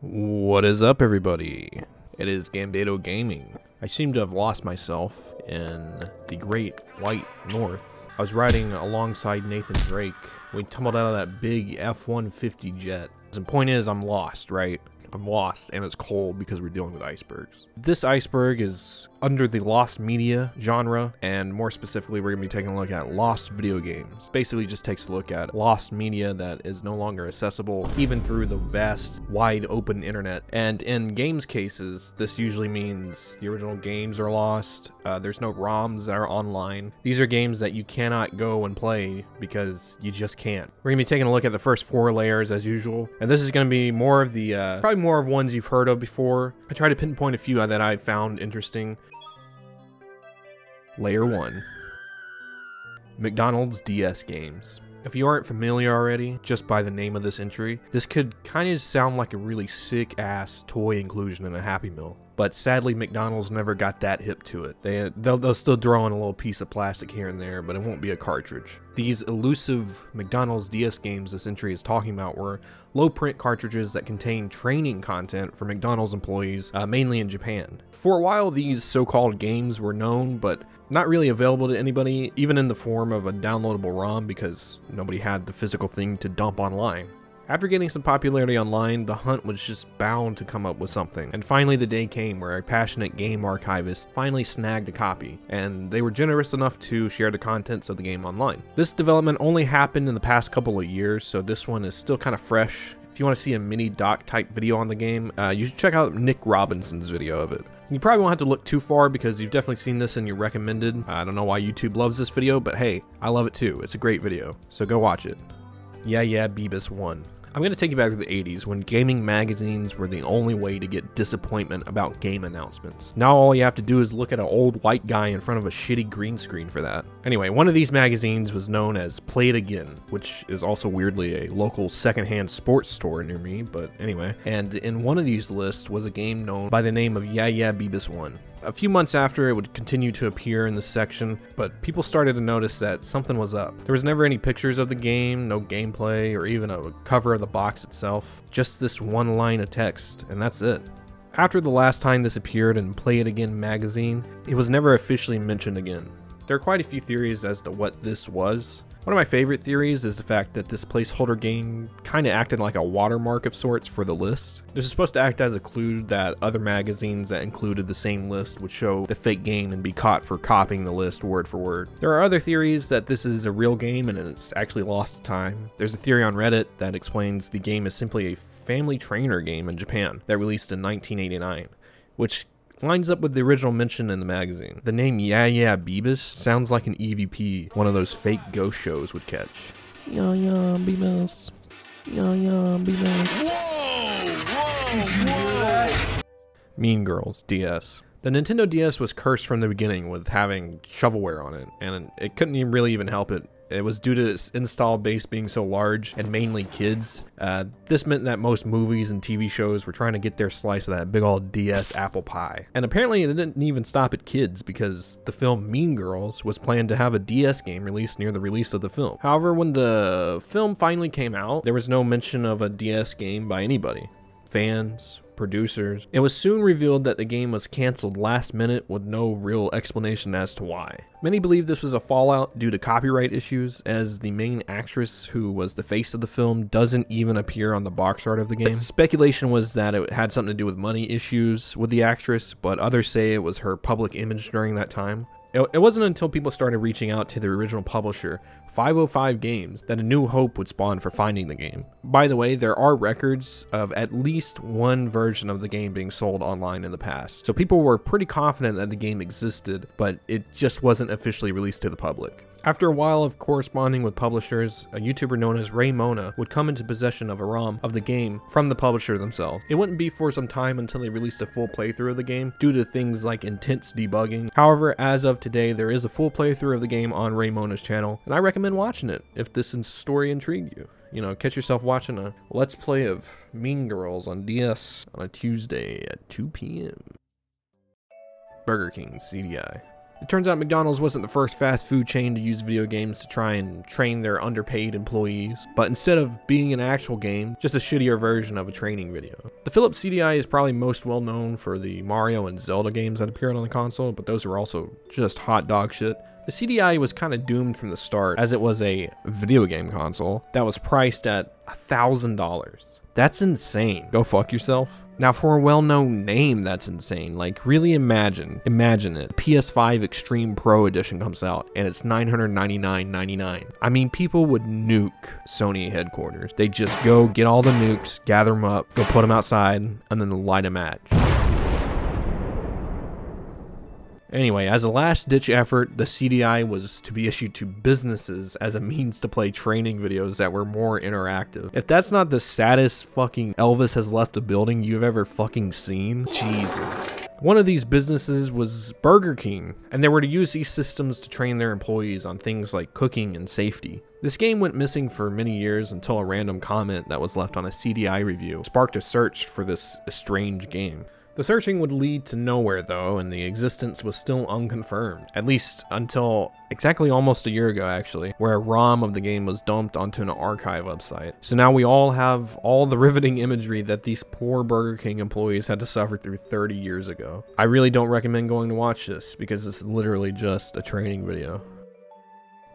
What is up, everybody? It is Gamdato Gaming. I seem to have lost myself in the Great White North. I was riding alongside Nathan Drake. We tumbled out of that big F-150 jet. The point is, I'm lost, right? I'm lost, and it's cold because we're dealing with icebergs. This iceberg is under the lost media genre, and more specifically, we're going to be taking a look at lost video games. Basically, just takes a look at lost media that is no longer accessible, even through the vast, wide open internet. And in games cases, this usually means the original games are lost. There's no ROMs that are online. These are games that you cannot go and play because you just can't. We're going to be taking a look at the first 4 layers as usual, and this is going to be more of the, probably more of ones you've heard of before. I try to pinpoint a few that I found interesting. Layer 1. McDonald's DS Games. If you aren't familiar already, just by the name of this entry, this could kind of sound like a really sick-ass toy inclusion in a Happy Meal. But sadly, McDonald's never got that hip to it. They'll still throw in a little piece of plastic here and there, but it won't be a cartridge. These elusive McDonald's DS games this entry is talking about were low-print cartridges that contain training content for McDonald's employees, mainly in Japan. For a while, these so-called games were known, but not really available to anybody, even in the form of a downloadable ROM, because nobody had the physical thing to dump online. After getting some popularity online, the hunt was just bound to come up with something. And finally the day came where a passionate game archivist finally snagged a copy, and they were generous enough to share the contents of the game online. This development only happened in the past couple of years, so this one is still kind of fresh. If you want to see a mini doc type video on the game, you should check out Nick Robinson's video of it. You probably won't have to look too far because you've definitely seen this in your recommended. I don't know why YouTube loves this video, but hey, I love it too. It's a great video, so go watch it. Yeah, Beavis 1. I'm going to take you back to the 80s when gaming magazines were the only way to get disappointment about game announcements. Now all you have to do is look at an old white guy in front of a shitty green screen for that. Anyway, one of these magazines was known as Play It Again, which is also weirdly a local secondhand sports store near me, but anyway. And in one of these lists was a game known by the name of Yeah Beavis 1. A few months after, it would continue to appear in this section, but people started to notice that something was up. There was never any pictures of the game, no gameplay, or even a cover of the box itself. Just this one line of text, and that's it. After the last time this appeared in Play It Again magazine, it was never officially mentioned again. There are quite a few theories as to what this was. One of my favorite theories is the fact that this placeholder game kind of acted like a watermark of sorts for the list. This is supposed to act as a clue that other magazines that included the same list would show the fake game and be caught for copying the list word for word. There are other theories that this is a real game and it's actually lost to time. There's a theory on Reddit that explains the game is simply a family trainer game in Japan that released in 1989, which lines up with the original mention in the magazine. The name Yeah Beavis sounds like an EVP one of those fake ghost shows would catch. Yeah Beavis. Yeah Beavis. Whoa! Mean Girls DS. The Nintendo DS was cursed from the beginning with having shovelware on it, and it couldn't really even help it. It was due to its install base being so large and mainly kids. This meant that most movies and TV shows were trying to get their slice of that big old DS apple pie. And apparently it didn't even stop at kids because the film Mean Girls was planned to have a DS game released near the release of the film. However, when the film finally came out, there was no mention of a DS game by anybody. Fans, producers. It was soon revealed that the game was canceled last minute with no real explanation as to why. Many believe this was a fallout due to copyright issues, as the main actress, who was the face of the film, doesn't even appear on the box art of the game. Speculation was that it had something to do with money issues with the actress, but others say it was her public image during that time. It wasn't until people started reaching out to the original publisher, 505 Games, that a new hope would spawn for finding the game. By the way, there are records of at least one version of the game being sold online in the past, so people were pretty confident that the game existed, but it just wasn't officially released to the public. After a while of corresponding with publishers, a YouTuber known as Ray Mona would come into possession of a ROM of the game from the publisher themselves. It wouldn't be for some time until they released a full playthrough of the game due to things like intense debugging. However, as of today, there is a full playthrough of the game on Ray Mona's channel, and I recommend watching it if this story intrigued you. You know, catch yourself watching a Let's Play of Mean Girls on DS on a Tuesday at 2 p.m. Burger King CDI. It turns out McDonald's wasn't the first fast food chain to use video games to try and train their underpaid employees, but instead of being an actual game, just a shittier version of a training video. The Philips CDI is probably most well known for the Mario and Zelda games that appeared on the console, but those were also just hot dog shit. The CDI was kind of doomed from the start, as it was a video game console that was priced at $1,000. That's insane. Go fuck yourself. Now, for a well-known name, that's insane. Like, really imagine it. PS5 Extreme Pro Edition comes out, and it's $999.99. I mean, people would nuke Sony headquarters. They'd just go get all the nukes, gather them up, go put them outside, and then light a match. Anyway, as a last-ditch effort, the CDI was to be issued to businesses as a means to play training videos that were more interactive. If that's not the saddest fucking Elvis has left a building you've ever fucking seen, Jesus. One of these businesses was Burger King, and they were to use these systems to train their employees on things like cooking and safety. This game went missing for many years until a random comment that was left on a CDI review sparked a search for this estranged game. The searching would lead to nowhere though, and the existence was still unconfirmed, at least until exactly almost a year ago actually, where a ROM of the game was dumped onto an archive website. So now we all have all the riveting imagery that these poor Burger King employees had to suffer through 30 years ago. I really don't recommend going to watch this, because it's literally just a training video.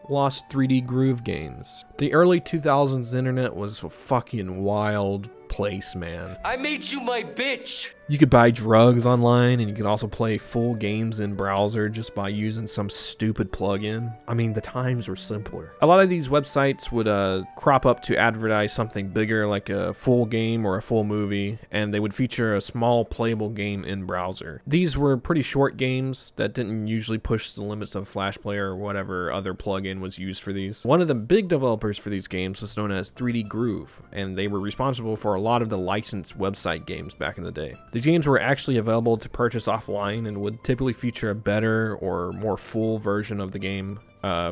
Lost 3D Groove games. The early 2000s internet was a fucking wild place, man. I made you my bitch! You could buy drugs online, and you could also play full games in browser just by using some stupid plugin. I mean, the times were simpler. A lot of these websites would crop up to advertise something bigger, like a full game or a full movie, and they would feature a small playable game in browser. These were pretty short games that didn't usually push the limits of Flash Player or whatever other plugin was used for these. One of the big developers for these games was known as 3D Groove, and they were responsible for a lot of the licensed website games back in the day. These games were actually available to purchase offline and would typically feature a better or more full version of the game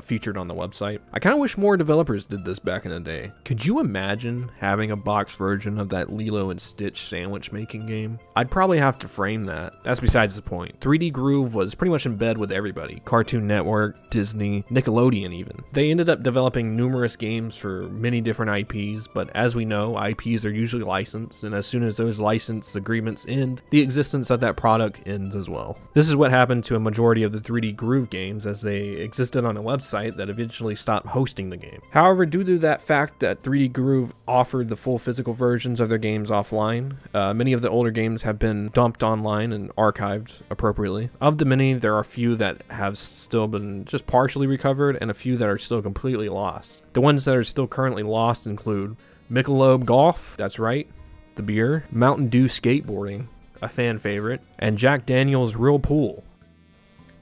featured on the website. I kind of wish more developers did this back in the day. Could you imagine having a box version of that Lilo and Stitch sandwich making game? I'd probably have to frame that. That's besides the point. 3D Groove was pretty much in bed with everybody. Cartoon Network, Disney, Nickelodeon even. They ended up developing numerous games for many different IPs, but as we know, IPs are usually licensed, and as soon as those license agreements end, the existence of that product ends as well. This is what happened to a majority of the 3D Groove games, as they existed on a website that eventually stopped hosting the game. However, due to that fact that 3D Groove offered the full physical versions of their games offline, many of the older games have been dumped online and archived appropriately. Of the many, there are a few that have still been just partially recovered and a few that are still completely lost. The ones that are still currently lost include Michelob Golf, that's right, the beer, Mountain Dew Skateboarding, a fan favorite, and Jack Daniel's Real Pool.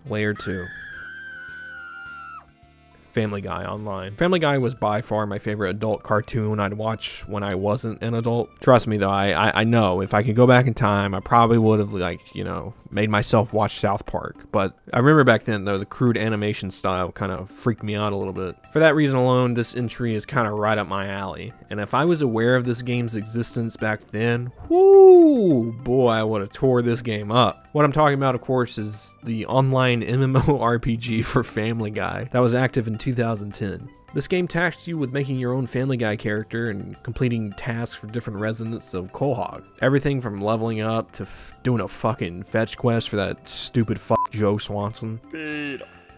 Layer 2. Family Guy online. Family Guy was by far my favorite adult cartoon I'd watch when I wasn't an adult. Trust me though, I know if I could go back in time, I probably would have, like, you know, made myself watch South Park. But I remember back then though, the crude animation style kind of freaked me out a little bit. For that reason alone, this entry is kind of right up my alley. And if I was aware of this game's existence back then, whoo, boy, I would have tore this game up. What I'm talking about, of course, is the online MMORPG for Family Guy that was active in 2010. This game tasks you with making your own Family Guy character and completing tasks for different residents of Quahog. Everything from leveling up to doing a fucking fetch quest for that stupid Joe Swanson.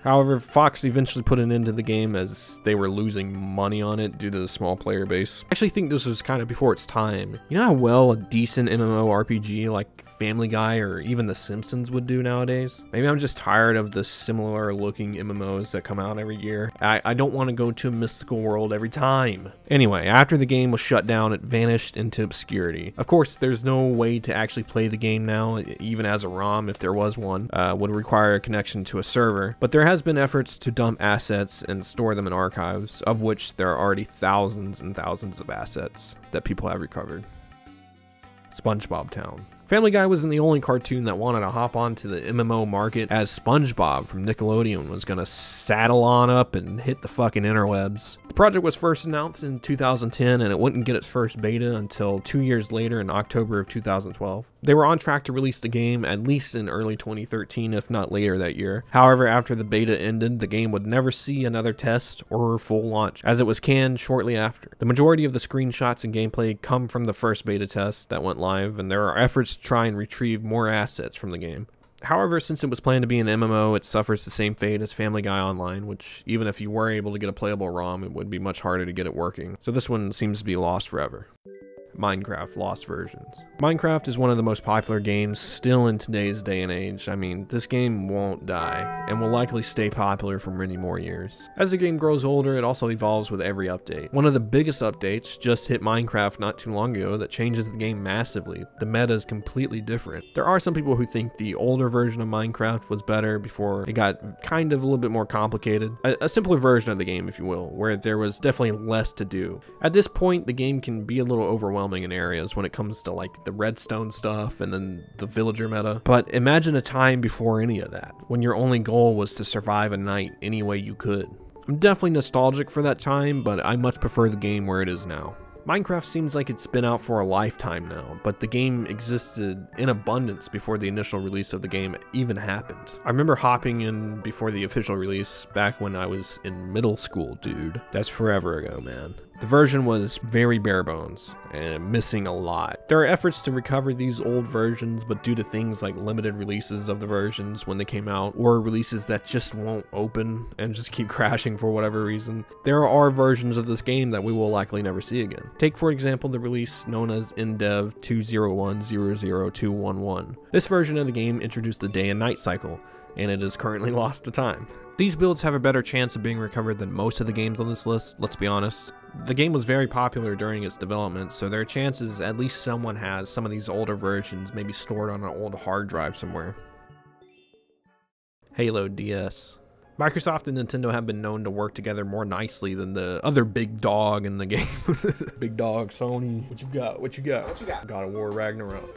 However, Fox eventually put an end to the game as they were losing money on it due to the small player base. I actually think this was kind of before its time. You know how well a decent MMORPG like Family Guy or even The Simpsons would do nowadays? Maybe I'm just tired of the similar looking MMOs that come out every year. I don't want to go to a mystical world every time. Anyway, after the game was shut down, it vanished into obscurity. Of course, there's no way to actually play the game now, even as a ROM, if there was one, would require a connection to a server. But there has been efforts to dump assets and store them in archives, of which there are already thousands and thousands of assets that people have recovered. SpongeBob Town. Family Guy wasn't the only cartoon that wanted to hop onto the MMO market, as SpongeBob from Nickelodeon was gonna saddle on up and hit the fucking interwebs. The project was first announced in 2010 and it wouldn't get its first beta until 2 years later in October of 2012. They were on track to release the game at least in early 2013, if not later that year. However, after the beta ended, the game would never see another test or full launch, as it was canned shortly after. The majority of the screenshots and gameplay come from the first beta test that went live, and there are efforts to try and retrieve more assets from the game. However, since it was planned to be an MMO, it suffers the same fate as Family Guy Online, which even if you were able to get a playable ROM, it would be much harder to get it working. So this one seems to be lost forever. Minecraft Lost Versions. Minecraft is one of the most popular games still in today's day and age. I mean, this game won't die, and will likely stay popular for many more years. As the game grows older, it also evolves with every update. One of the biggest updates just hit Minecraft not too long ago that changes the game massively. The meta is completely different. There are some people who think the older version of Minecraft was better before it got kind of a little bit more complicated. A simpler version of the game, if you will, where there was definitely less to do. At this point, the game can be a little overwhelming in areas when it comes to like the redstone stuff and then the villager meta. But imagine a time before any of that, when your only goal was to survive a night any way you could. I'm definitely nostalgic for that time, but I much prefer the game where it is now. Minecraft seems like it's been out for a lifetime now, but the game existed in abundance before the initial release of the game even happened. I remember hopping in before the official release back when I was in middle school, dude. That's forever ago, man. The version was very bare bones and missing a lot. There are efforts to recover these old versions, but due to things like limited releases of the versions when they came out, or releases that just won't open and just keep crashing for whatever reason, there are versions of this game that we will likely never see again. Take for example the release known as InDev 201000211. This version of the game introduced the day and night cycle, and it is currently lost to time. These builds have a better chance of being recovered than most of the games on this list, let's be honest. The game was very popular during its development, so there are chances at least someone has some of these older versions maybe stored on an old hard drive somewhere. Halo DS. Microsoft and Nintendo have been known to work together more nicely than the other big dog in the game. Big dog, Sony. What you got? What you got? What you got? God of War Ragnarok.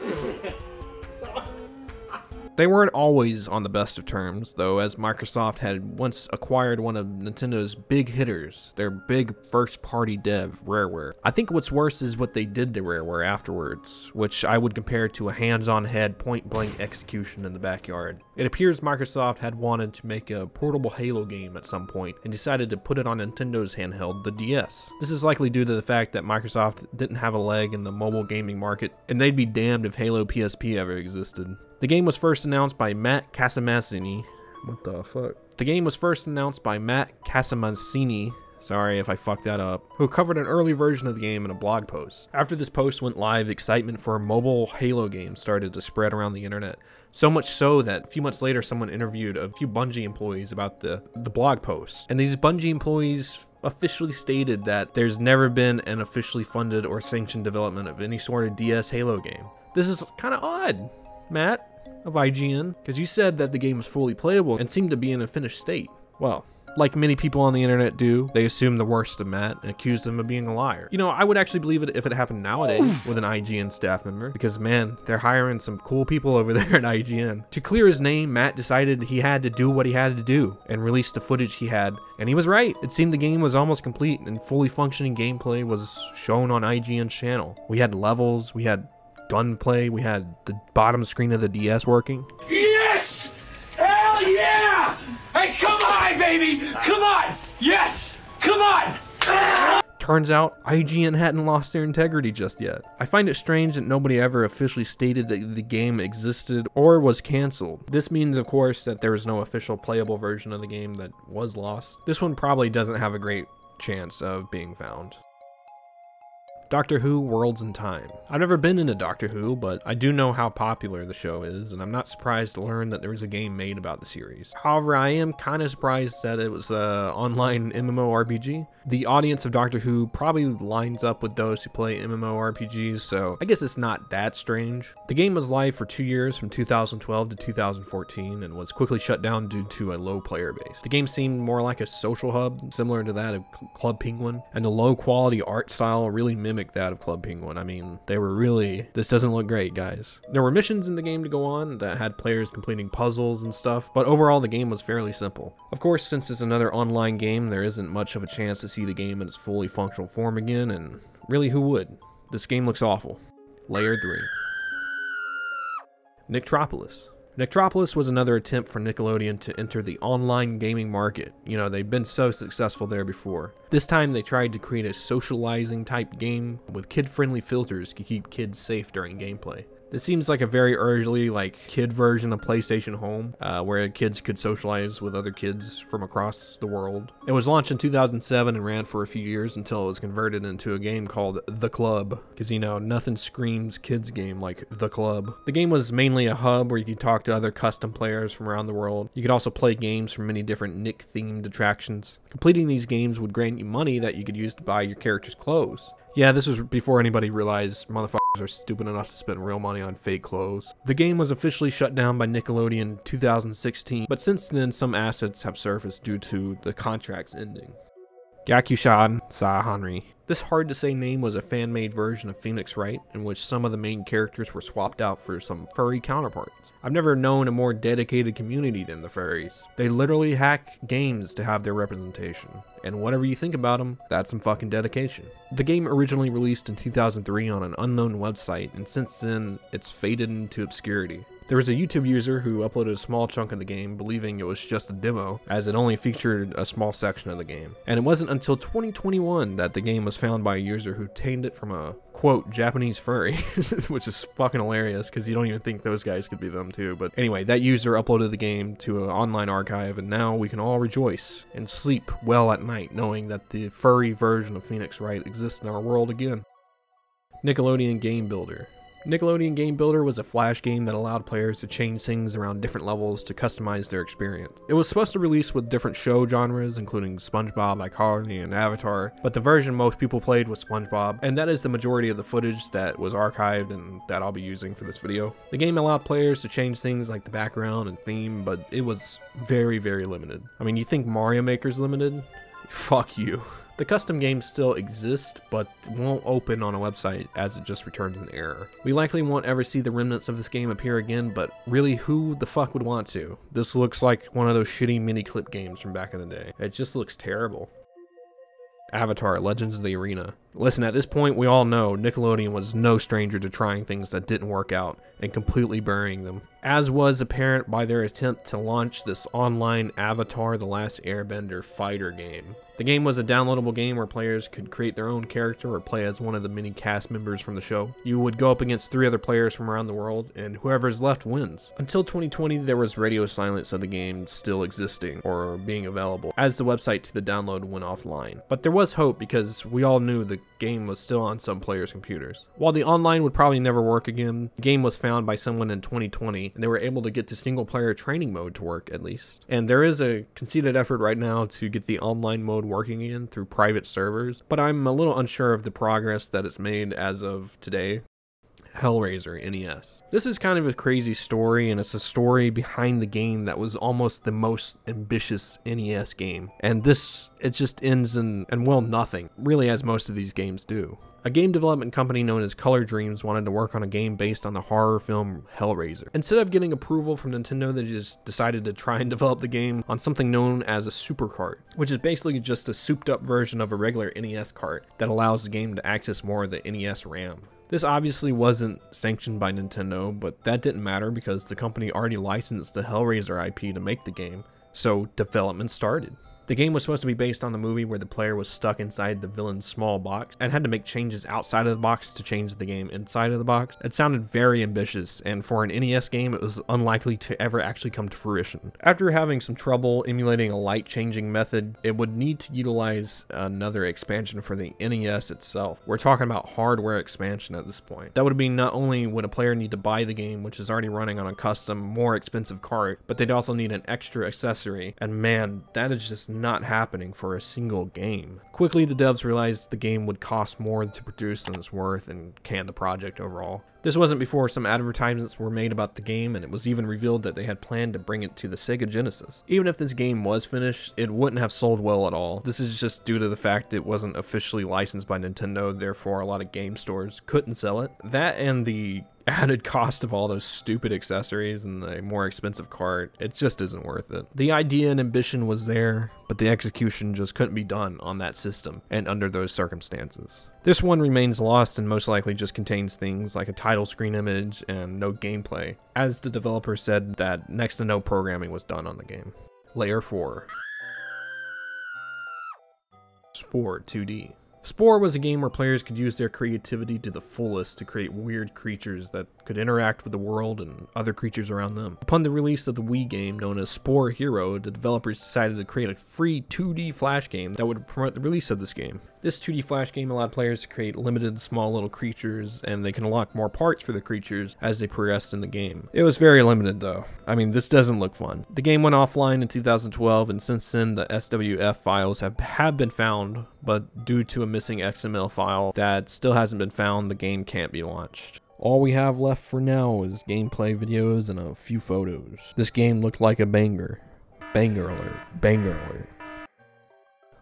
They weren't always on the best of terms, though, as Microsoft had once acquired one of Nintendo's big hitters, their big first-party dev, Rareware. I think what's worse is what they did to Rareware afterwards, which I would compare to a hands-on-head, point-blank execution in the backyard. It appears Microsoft had wanted to make a portable Halo game at some point, and decided to put it on Nintendo's handheld, the DS. This is likely due to the fact that Microsoft didn't have a leg in the mobile gaming market, and they'd be damned if Halo PSP ever existed. The game was first announced by Matt Casamassini. What the fuck? The game was first announced by Matt Casamassini, sorry if I fucked that up, who covered an early version of the game in a blog post. After this post went live, excitement for a mobile Halo game started to spread around the internet. So much so that a few months later, someone interviewed a few Bungie employees about the blog post. And these Bungie employees officially stated that there's never been an officially funded or sanctioned development of any sort of DS Halo game. This is kind of odd, Matt of IGN, because you said that the game was fully playable and seemed to be in a finished state. Well, like many people on the internet do, they assume the worst of Matt and accuse him of being a liar. You know, I would actually believe it if it happened nowadays with an IGN staff member, because man, they're hiring some cool people over there at IGN. To clear his name, Matt decided he had to do what he had to do and release the footage he had, and he was right. It seemed the game was almost complete and fully functioning gameplay was shown on IGN's channel. We had levels, we had gunplay, we had the bottom screen of the DS working. Yes! Hell yeah! Hey, come on, baby! Come on! Yes! Come on! Turns out, IGN hadn't lost their integrity just yet. I find it strange that nobody ever officially stated that the game existed or was canceled. This means, of course, that there is no official playable version of the game that was lost. This one probably doesn't have a great chance of being found. Doctor Who Worlds in Time. I've never been into Doctor Who, but I do know how popular the show is, and I'm not surprised to learn that there was a game made about the series. However, I am kind of surprised that it was an online MMORPG. The audience of Doctor Who probably lines up with those who play MMORPGs, so I guess it's not that strange. The game was live for 2 years from 2012 to 2014 and was quickly shut down due to a low player base. The game seemed more like a social hub, similar to that of Club Penguin, and the low quality art style really mimicked mimic that of Club Penguin. I mean, they were really, this doesn't look great, guys. There were missions in the game to go on that had players completing puzzles and stuff, but overall the game was fairly simple. Of course, since it's another online game, there isn't much of a chance to see the game in its fully functional form again, and really, who would? This game looks awful. Layer 3. Nectropolis. Nectropolis was another attempt for Nickelodeon to enter the online gaming market. You know, they've been so successful there before. This time they tried to create a socializing type game with kid-friendly filters to keep kids safe during gameplay. This seems like a very early, kid version of PlayStation Home, where kids could socialize with other kids from across the world. It was launched in 2007 and ran for a few years until it was converted into a game called The Club, because, you know, nothing screams kids game like The Club. The game was mainly a hub where you could talk to other custom players from around the world. You could also play games from many different Nick-themed attractions. Completing these games would grant you money that you could use to buy your character's clothes. Yeah, this was before anybody realized motherfuckers are stupid enough to spend real money on fake clothes. The game was officially shut down by Nickelodeon in 2016, but since then some assets have surfaced due to the contracts ending. Gakushan Sahanri. This hard-to-say name was a fan-made version of Phoenix Wright, in which some of the main characters were swapped out for some furry counterparts. I've never known a more dedicated community than the furries. They literally hack games to have their representation, and whatever you think about them, that's some fucking dedication. The game originally released in 2003 on an unknown website, and since then, it's faded into obscurity. There was a YouTube user who uploaded a small chunk of the game, believing it was just a demo, as it only featured a small section of the game. And it wasn't until 2021 that the game was found by a user who tamed it from a, quote, Japanese furry, which is fucking hilarious, because you don't even think those guys could be them too. But anyway, that user uploaded the game to an online archive, and now we can all rejoice and sleep well at night, knowing that the furry version of Phoenix Wright exists in our world again. Nickelodeon Game Builder. Nickelodeon Game Builder was a flash game that allowed players to change things around different levels to customize their experience. It was supposed to release with different show genres, including SpongeBob, iCarly, and Avatar, but the version most people played was SpongeBob, and that is the majority of the footage that was archived and that I'll be using for this video. The game allowed players to change things like the background and theme, but it was very, very limited. I mean, you think Mario Maker's limited? Fuck you. The custom games still exist, but won't open on a website as it just returns an error. We likely won't ever see the remnants of this game appear again, but really, who the fuck would want to? This looks like one of those shitty mini clip games from back in the day. It just looks terrible. Avatar: Legends of the Arena. Listen, at this point, we all know Nickelodeon was no stranger to trying things that didn't work out and completely burying them, as was apparent by their attempt to launch this online Avatar: The Last Airbender fighter game. The game was a downloadable game where players could create their own character or play as one of the many cast members from the show. You would go up against 3 other players from around the world, and whoever is left wins. Until 2020, there was radio silence of the game still existing or being available, as the website to the download went offline. But there was hope because we all knew the game was still on some players' computers. While the online would probably never work again, the game was found by someone in 2020, and they were able to get the single-player training mode to work at least. And there is a conceded effort right now to get the online mode working again through private servers, but I'm a little unsure of the progress that it's made as of today. Hellraiser NES. This is kind of a crazy story, and it's a story behind the game that was almost the most ambitious NES game. And this, it just ends in well, nothing, really, as most of these games do. A game development company known as Color Dreams wanted to work on a game based on the horror film Hellraiser. Instead of getting approval from Nintendo, they just decided to try and develop the game on something known as a super cart, which is basically just a souped up version of a regular NES cart that allows the game to access more of the NES RAM. This obviously wasn't sanctioned by Nintendo, but that didn't matter because the company already licensed the Hellraiser IP to make the game, so development started. The game was supposed to be based on the movie where the player was stuck inside the villain's small box and had to make changes outside of the box to change the game inside of the box. It sounded very ambitious, and for an NES game, it was unlikely to ever actually come to fruition. After having some trouble emulating a light changing method, it would need to utilize another expansion for the NES itself. We're talking about hardware expansion at this point. That would mean not only would a player need to buy the game, which is already running on a custom, more expensive cart, but they'd also need an extra accessory, and man, that is just not happening for a single game. Quickly, the devs realized the game would cost more to produce than it's worth and canned the project overall. This wasn't before some advertisements were made about the game, and it was even revealed that they had planned to bring it to the Sega Genesis. Even if this game was finished, it wouldn't have sold well at all. This is just due to the fact it wasn't officially licensed by Nintendo, therefore a lot of game stores couldn't sell it. That and the added cost of all those stupid accessories and the more expensive cart, it just isn't worth it. The idea and ambition was there, but the execution just couldn't be done on that system and under those circumstances. This one remains lost and most likely just contains things like a title screen image and no gameplay, as the developer said that next to no programming was done on the game. Layer 4. Spore 2D. Spore was a game where players could use their creativity to the fullest to create weird creatures that could interact with the world and other creatures around them. Upon the release of the Wii game known as Spore Hero, the developers decided to create a free 2D Flash game that would promote the release of this game. This 2D Flash game allowed players to create limited small little creatures, and they can unlock more parts for the creatures as they progressed in the game. It was very limited though. I mean, this doesn't look fun. The game went offline in 2012, and since then the SWF files have been found, but due to a missing XML file that still hasn't been found, the game can't be launched. All we have left for now is gameplay videos and a few photos. This game looked like a banger. Banger alert. Banger alert.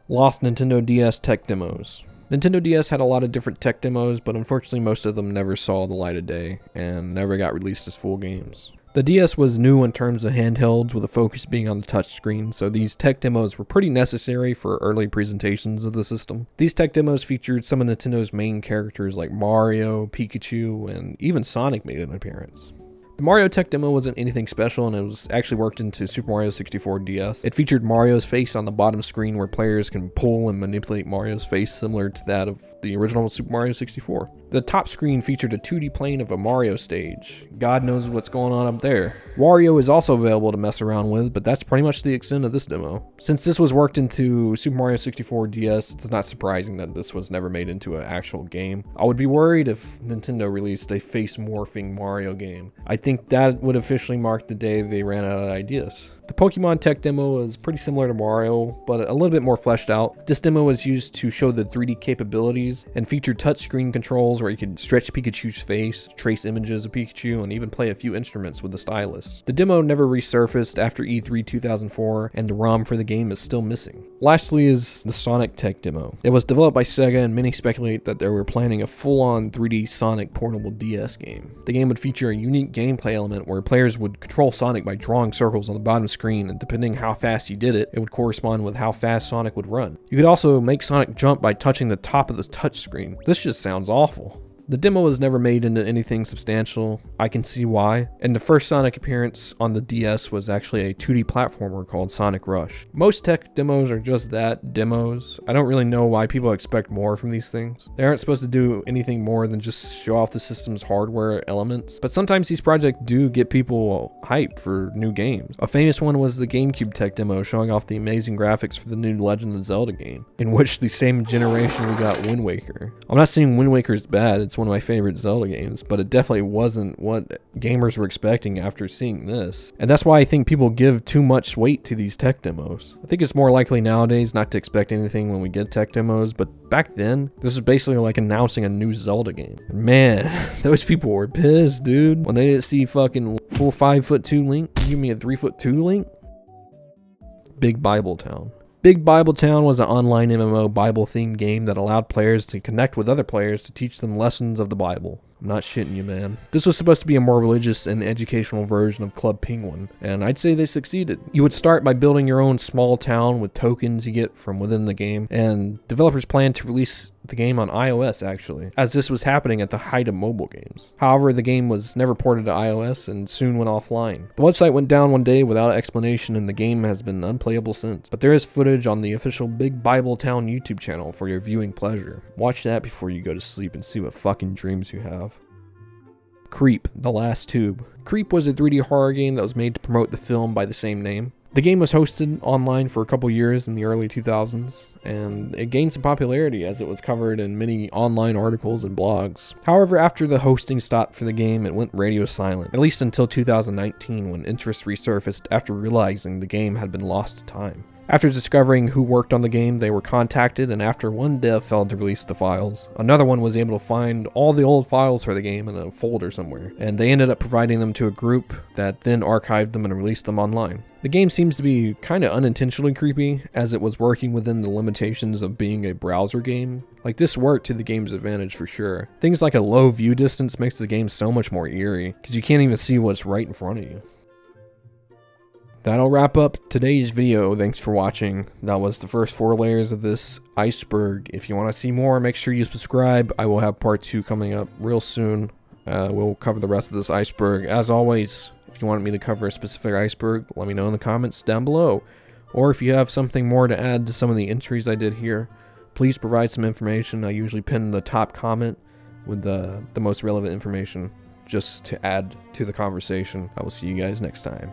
Lost Nintendo DS tech demos. Nintendo DS had a lot of different tech demos, but unfortunately most of them never saw the light of day and never got released as full games. The DS was new in terms of handhelds, with the focus being on the touchscreen, so these tech demos were pretty necessary for early presentations of the system. These tech demos featured some of Nintendo's main characters like Mario, Pikachu, and even Sonic made an appearance. The Mario tech demo wasn't anything special, and it was actually worked into Super Mario 64 DS. It featured Mario's face on the bottom screen where players can pull and manipulate Mario's face similar to that of the original Super Mario 64. The top screen featured a 2D plane of a Mario stage. God knows what's going on up there. Wario is also available to mess around with, but that's pretty much the extent of this demo. Since this was worked into Super Mario 64 DS, it's not surprising that this was never made into an actual game. I would be worried if Nintendo released a face-morphing Mario game. I think that would officially mark the day they ran out of ideas. The Pokemon tech demo was pretty similar to Mario, but a little bit more fleshed out. This demo was used to show the 3D capabilities and featured touchscreen controls where you could stretch Pikachu's face, trace images of Pikachu, and even play a few instruments with the stylus. The demo never resurfaced after E3 2004, and the ROM for the game is still missing. Lastly is the Sonic tech demo. It was developed by Sega, and many speculate that they were planning a full-on 3D Sonic portable DS game. The game would feature a unique gameplay element where players would control Sonic by drawing circles on the bottom screen, and depending how fast you did it, it would correspond with how fast Sonic would run. You could also make Sonic jump by touching the top of the touch screen. This just sounds awful. The demo was never made into anything substantial. I can see why. And the first Sonic appearance on the DS was actually a 2D platformer called Sonic Rush. Most tech demos are just that, demos. I don't really know why people expect more from these things. They aren't supposed to do anything more than just show off the system's hardware elements. But sometimes these projects do get people hyped for new games. A famous one was the GameCube tech demo showing off the amazing graphics for the new Legend of Zelda game, in which the same generation we got Wind Waker. I'm not saying Wind Waker is bad, it's one of my favorite Zelda games, but it definitely wasn't what gamers were expecting after seeing this. And that's why I think people give too much weight to these tech demos. I think it's more likely nowadays not to expect anything when we get tech demos, but back then, this was basically like announcing a new Zelda game. And man, those people were pissed, dude. When they didn't see fucking full 5'2" Link, you give me a 3'2" Link? Big Bible Town. Big Bible Town was an online MMO Bible-themed game that allowed players to connect with other players to teach them lessons of the Bible. I'm not shitting you, man. This was supposed to be a more religious and educational version of Club Penguin, and I'd say they succeeded. You would start by building your own small town with tokens you get from within the game, and developers planned to release the game on iOS actually, as this was happening at the height of mobile games. However, the game was never ported to iOS and soon went offline. The website went down one day without explanation, and the game has been unplayable since. But there is footage on the official Big Bible Town YouTube channel for your viewing pleasure. Watch that before you go to sleep and see what fucking dreams you have. Creep, The Last Tube. Creep was a 3D horror game that was made to promote the film by the same name. The game was hosted online for a couple years in the early 2000s, and it gained some popularity as it was covered in many online articles and blogs. However, after the hosting stopped for the game, it went radio silent, at least until 2019 when interest resurfaced after realizing the game had been lost to time. After discovering who worked on the game, they were contacted, and after one dev failed to release the files, another one was able to find all the old files for the game in a folder somewhere, and they ended up providing them to a group that then archived them and released them online. The game seems to be kind of unintentionally creepy, as it was working within the limitations of being a browser game. Like, this worked to the game's advantage for sure. Things like a low view distance makes the game so much more eerie, because you can't even see what's right in front of you. That'll wrap up today's video. Thanks for watching. That was the first 4 layers of this iceberg. If you want to see more, make sure you subscribe. I will have part 2 coming up real soon. We'll cover the rest of this iceberg. As always, if you want me to cover a specific iceberg, let me know in the comments down below. Or if you have something more to add to some of the entries I did here, please provide some information. I usually pin the top comment with the most relevant information just to add to the conversation. I will see you guys next time.